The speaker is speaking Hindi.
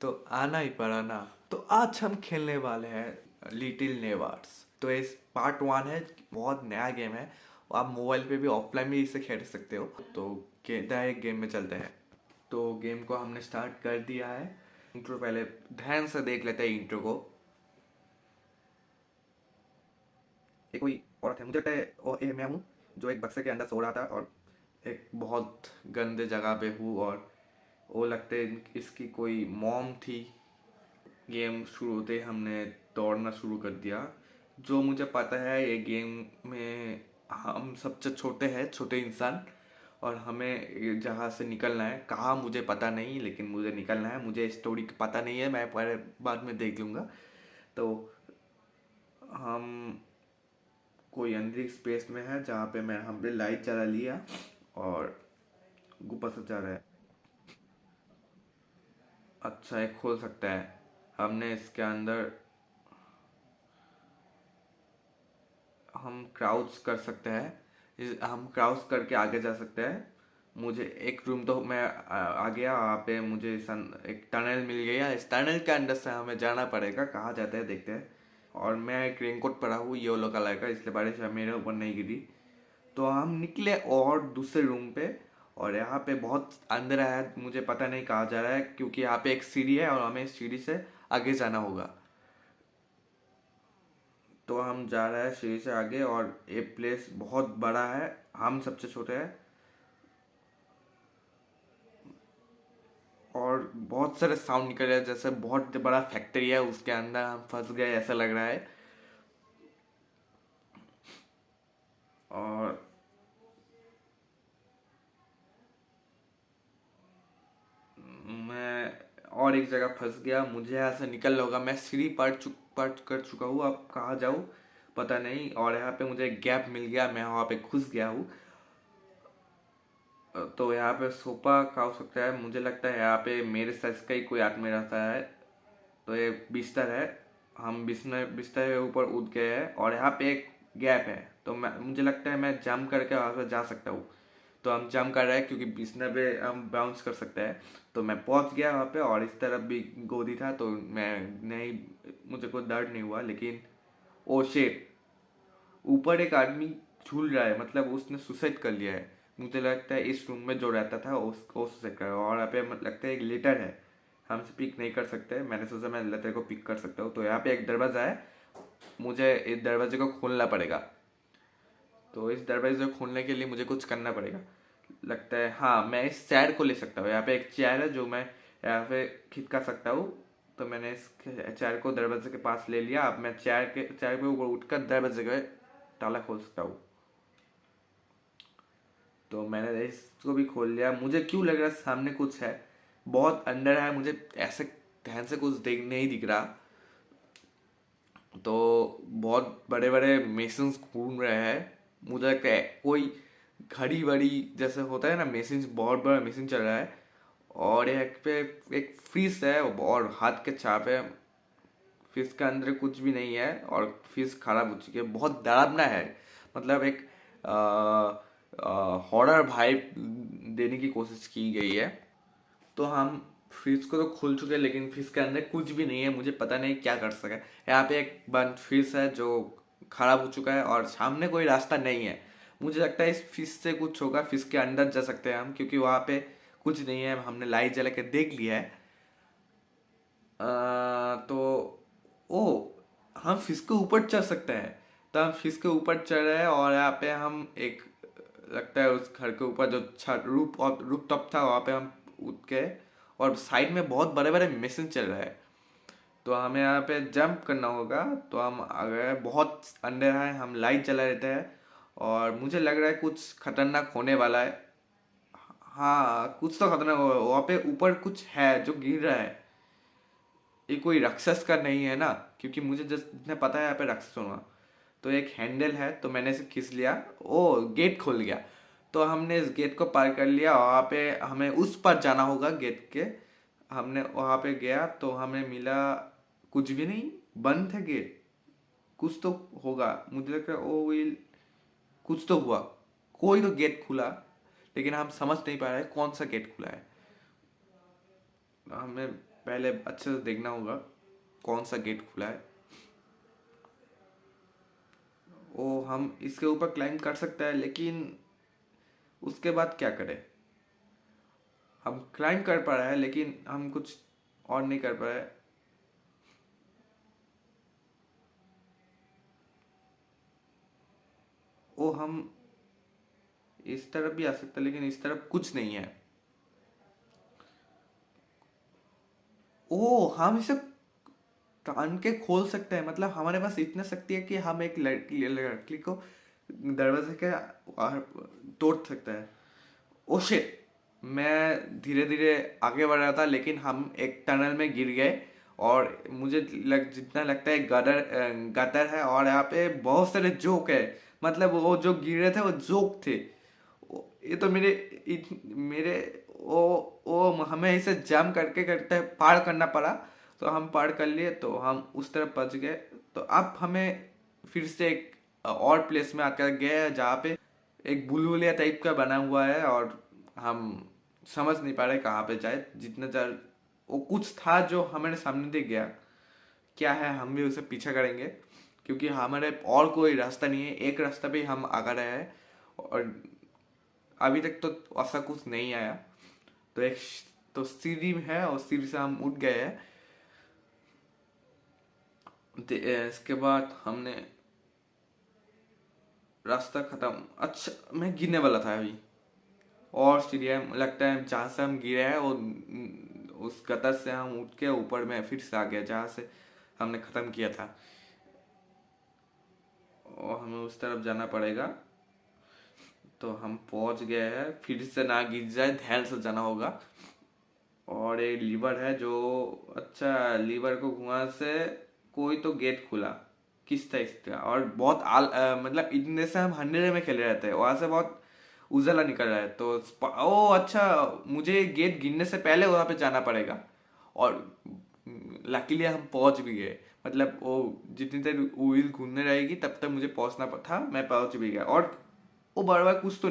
तो आना ही पड़ा ना। तो आज हम खेलने वाले हैं लिटिल नेवार्स। तो इस पार्ट 1 है, बहुत नया गेम है। आप मोबाइल पे भी ऑफलाइन भी इसे खेल सकते हो। तो डायरेक्ट गेम में चलते हैं। तो गेम को हमने स्टार्ट कर दिया है। इंट्रो पहले ध्यान से देख लेते हैं इंट्रो को। एक कोई औरत है, मुझे लगता है वो मैं हूँ, जो एक बक्से के अंदर सो रहा था और एक बहुत गंदे जगह पे हूँ। और वो लगते इसकी कोई मॉम थी। गेम शुरू होते ही हमने दौड़ना शुरू कर दिया। जो मुझे पता है, ये गेम में हम सबसे छोटे हैं, छोटे इंसान। और हमें जहाँ से निकलना है, कहाँ मुझे पता नहीं, लेकिन मुझे निकलना है। मुझे स्टोरी पता नहीं है, मैं पहले बाद में देख लूँगा। तो हम कोई अंधेरी स्पेस में है, जहाँ पे हमने लाइट जला लिया और ऊपर से जा रहा है। अच्छा, ये खोल सकता है। हमने इसके अंदर हम क्राउच कर सकते हैं। हम क्राउच करके आगे जा सकते हैं। मुझे एक रूम तो मैं आ गया वहाँ पे। मुझे एक टनल मिल गया। इस टनल के अंदर से हमें जाना पड़ेगा। कहाँ जाते हैं देखते हैं। और मैं एक रेनकोट पड़ा हूँ येलो कलर का, इसलिए बारिश मेरे ऊपर नहीं गिरी। तो हम निकले और दूसरे रूम पे। और यहाँ पे बहुत अंधेरा है, मुझे पता नहीं कहाँ जा रहा है, क्योंकि यहाँ पे एक सीढ़ी है और हमें इस सीढ़ी से आगे जाना होगा। तो हम जा रहे हैं सीढ़ी से आगे, और ये प्लेस बहुत बड़ा है। हम सबसे छोटे हैं और बहुत सारे साउंड निकल रहे हैं, जैसे बहुत बड़ा फैक्ट्री है, उसके अंदर हम फंस गए ऐसा लग रहा है। और मैं और एक जगह फंस गया। मुझे यहाँ से निकलना होगा। मैं सीढ़ी पार कर चुका हूँ, अब कहाँ जाऊँ पता नहीं। और यहाँ पे मुझे एक गैप मिल गया, मैं वहाँ पे घुस गया हूँ। तो यहाँ पे सोफा का हो सकता है, मुझे लगता है यहाँ पे मेरे साइज का ही कोई आदमी रहता है। तो ये बिस्तर है। हम बिस्तर के ऊपर उठ गए हैं और यहाँ पे एक गैप है। तो मुझे लगता है मैं जंप करके वहाँ से जा सकता हूँ। तो हम जंप कर रहे हैं, क्योंकि बिस्तर पे हम बाउंस कर सकते हैं। तो मैं पहुँच गया वहाँ पे, और इस तरफ भी गोदी था, तो मैं नहीं, मुझे कोई दर्द नहीं हुआ। लेकिन ओ शेट, ऊपर एक आदमी झूल रहा है, मतलब उसने सुसाइड कर लिया है। मुझे लगता है इस रूम में जो रहता था उसको सुसाइड कर। और यहाँ पे लगता है एक लेटर है। हमसे पिक नहीं कर सकते। मैंने सोचा मैं लेटर को पिक कर सकता हूँ। तो यहाँ पे एक दरवाज़ा है, मुझे इस दरवाजे को खोलना पड़ेगा। तो इस दरवाजे को खोलने के लिए मुझे कुछ करना पड़ेगा। लगता है हाँ, मैं इस चेयर को ले सकता हूँ। यहाँ पे एक चेयर है जो मैं यहाँ पे खिसका सकता हूँ। तो मैंने इस चेयर को दरवाजे के पास ले लिया। अब मैं चेयर पे ऊपर उठकर दरवाजे का ताला खोल सकता हूँ। तो मैंने इसको भी खोल लिया। मुझे क्यों लग रहा है सामने कुछ है, बहुत अंदर है, मुझे ऐसे ध्यान से कुछ देख नहीं दिख रहा। तो बहुत बड़े बड़े मेसिन्स घूम रहे हैं। मुझे लगता है कोई घड़ी वड़ी जैसे होता है ना, मेसिन, बहुत बड़ा मशीन चल रहा है। और एक पे एक फिश है और हाथ के छाप है। फिश के अंदर कुछ भी नहीं है और फिश खराब हो चुकी है, बहुत डरावना है। मतलब एक हॉरर वाइब देने की कोशिश की गई है। तो हम फ्रिज को तो खोल चुके हैं, लेकिन फ्रिज के अंदर कुछ भी नहीं है। मुझे पता नहीं क्या कर सके। यहाँ पे एक बंद फ्रिज है जो खराब हो चुका है, और सामने कोई रास्ता नहीं है। मुझे लगता है इस फिश से कुछ होगा। फिश के अंदर जा सकते हैं हम, क्योंकि वहाँ पे कुछ नहीं है, हमने लाइट जला के देख लिया है। तो ओ, हम फिश के ऊपर चढ़ सकते हैं। तो हम फिश के ऊपर चढ़ रहे हैं, और यहाँ पे हम एक, लगता है उस घर के ऊपर जो छत रूप टॉप था, वहाँ पे हम उठ के। और साइड में बहुत बड़े बड़े मशीन चल रहा है। तो हमें यहाँ पे जंप करना होगा। तो हम अगर बहुत अंधेरा है, हम लाइट जला देते हैं। और मुझे लग रहा है कुछ खतरनाक होने वाला है। हाँ, कुछ तो खतरनाक होगा वहाँ पे। ऊपर कुछ है जो गिर रहा है। ये कोई राक्षस का नहीं है ना, क्योंकि मुझे जितने पता है यहाँ पे राक्षस होगा। तो एक हैंडल है, तो मैंने इसे खींच लिया। ओ, गेट खुल गया। तो हमने इस गेट को पार कर लिया। वहाँ पे हमें उस पर जाना होगा गेट के। हमने वहाँ पे गया तो हमें मिला कुछ भी नहीं, बंद है गेट। कुछ तो होगा, मुझे लग रहा है ओ विल, कुछ तो हुआ। कोई तो गेट खुला, लेकिन हम समझ नहीं पा रहे कौन सा गेट खुला है। हमें पहले अच्छे से देखना होगा कौन सा गेट खुला है। ओ, हम इसके ऊपर क्लाइंब कर सकते हैं, लेकिन उसके बाद क्या करें? हम क्लाइंब कर पा रहे हैं लेकिन हम कुछ और नहीं कर पा रहे। ओ, हम इस तरफ भी आ सकते हैं लेकिन इस तरफ कुछ नहीं है। ओ, हम इसे टान के खोल सकते हैं, मतलब हमारे पास इतना शक्ति है कि हम एक लड़की लड़की को दरवाजे के बाहर तोड़ सकते हैं। ओ शिट, मैं धीरे धीरे आगे बढ़ रहा था लेकिन हम एक टनल में गिर गए। और मुझे जितना लगता है गटर है, और यहाँ पे बहुत सारे जोक है। मतलब वो जो गिर रहे थे वो जोक थे। ये तो मेरे वो हमें इसे जम करके करते पार करना पड़ा। तो हम पार कर लिए, तो हम उस तरफ पहुंच गए। तो अब हमें फिर से एक और प्लेस में आकर गए जहाँ पे एक बुलबुलिया टाइप का बना हुआ है, और हम समझ नहीं पा रहे कहाँ पे जाए। जितना चार वो कुछ था जो हमारे सामने दिख गया। क्या है, हम भी उसे पीछा करेंगे क्योंकि हमारे और कोई रास्ता नहीं है, एक रास्ता पे हम आगे रहे हैं। और अभी तक तो ऐसा कुछ नहीं आया। तो एक तो सीढ़ी है और सीढ़ी से हम उठ गए हैं। इसके बाद हमने रास्ता खत्म। अच्छा, मैं गिरने वाला था अभी। और सीढ़ी है, लगता है जहाँ से हम गिरे हैं वो उस कतर से हम उठ के ऊपर में फिर से आ गया जहाँ से हमने खत्म किया था। और हमें उस तरफ जाना पड़ेगा। तो हम पहुंच गए हैं, फिर से ना गिर जाए ध्यान से जाना होगा। और एक लीवर है जो, अच्छा, लीवर को घुमा से कोई तो गेट खुला। किस था इसका? और बहुत मतलब इतने से हम अंधेरे में खेल रहे थे, वहां से बहुत उजाला निकल रहा है। तो ओ अच्छा, मुझे गेट गिरने से पहले वहां पे जाना पड़ेगा। और लकीली हम पहुंच भी गए। मतलब वो जितनी देर व्हील घूमने रहेगी तब तक मुझे पहुंचना था, मैं पहुंच भी गया। और वो बार बार कुछ तो